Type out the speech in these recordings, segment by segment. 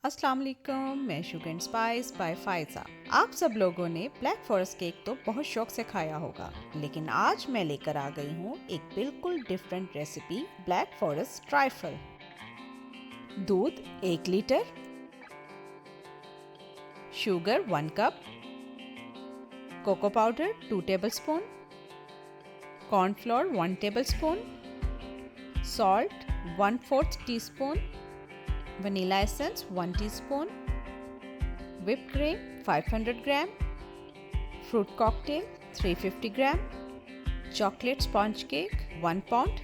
अस्सलाम वालेकुम, मैं sugar and spice by Faiza. आप सब लोगों ने ब्लैक फॉरेस्ट केक तो बहुत शौक से खाया होगा, लेकिन आज मैं लेकर आ गई हूँ एक बिल्कुल different recipe, black forest trifle. दूध 1 litre, sugar 1 cup, cocoa powder 2 tablespoon, cornflour 1 tablespoon, salt 1/4 teaspoon, vanilla essence 1 teaspoon, whipped cream 500 gram, fruit cocktail 350 gram, chocolate sponge cake 1 pound,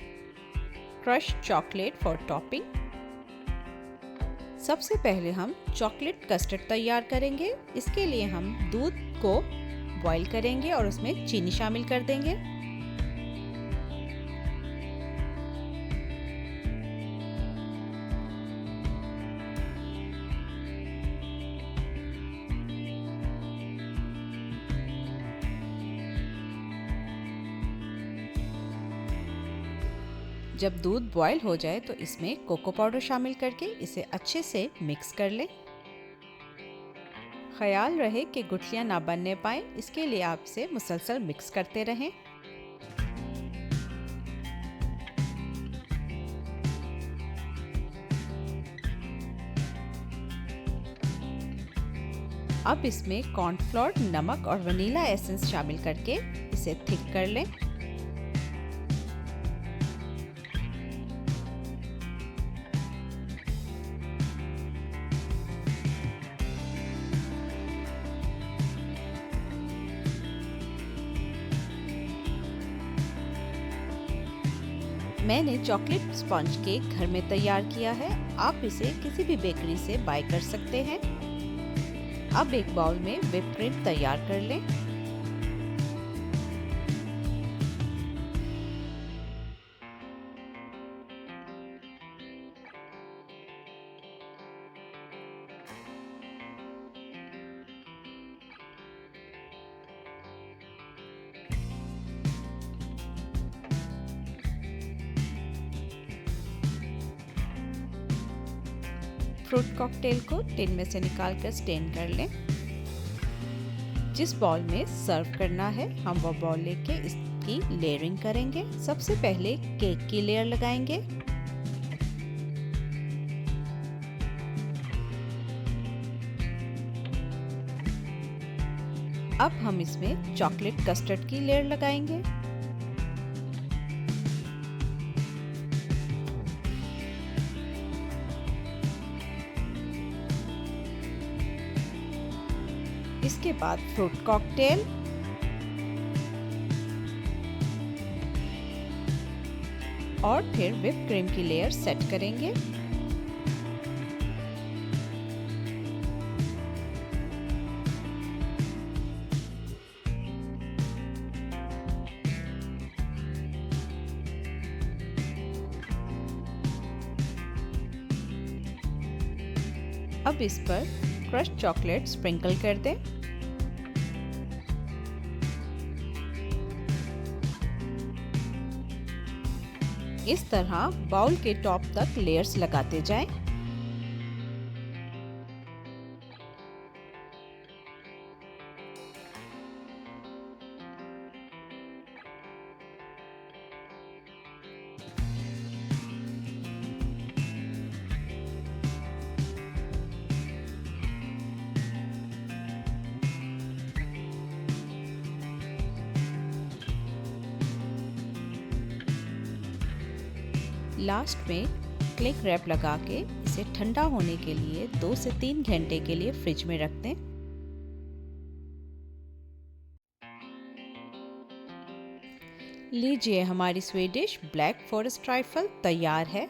crushed chocolate for topping। सबसे पहले हम chocolate custard तैयार करेंगे। इसके लिए हम दूध को बॉईल करेंगे और उसमें चीनी शामिल कर देंगे। जब दूध बॉईल हो जाए तो इसमें कोको पाउडर शामिल करके इसे अच्छे से मिक्स कर लें। ख्याल रहे कि गुठलियां ना बनने पाए, इसके लिए आप इसे मुसलसल मिक्स करते रहें। अब इसमें कॉर्नफ्लोर, नमक और वनीला एसेंस शामिल करके इसे थिक कर लें। मैंने चॉकलेट स्पंज केक घर में तैयार किया है। आप इसे किसी भी बेकरी से बाय कर सकते हैं। अब एक बाउल में व्हिप क्रीम तैयार कर लें। फ्रूट कॉकटेल को टिन में से निकाल कर स्टेन कर लें। जिस बॉल में सर्व करना है हम वो बॉल लेके इसकी लेयरिंग करेंगे। सबसे पहले केक की लेयर लगाएंगे। अब हम इसमें चॉकलेट कस्टर्ड की लेयर लगाएंगे। इसके बाद फ्रूट कॉकटेल, और फिर व्हिप क्रीम की लेयर सेट करेंगे। अब इस पर क्रश्ड चॉकलेट स्प्रिंकल कर दें। इस तरह बाउल के टॉप तक लेयर्स लगाते जाएं। लास्ट में क्लिक रैप लगा के इसे ठंडा होने के लिए 2 से 3 घंटे के लिए फ्रिज में रख दें। लीजिए, हमारी स्वीडिश ब्लैक फॉरेस्ट ट्राइफल तैयार है।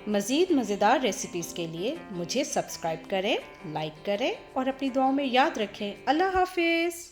मज़ीद मज़ेदार रेसिपीज़ के लिए मुझे सब्सक्राइब करें, लाइक करें और अपनी दुआओं में याद रखें। अल्लाह हाफिज़।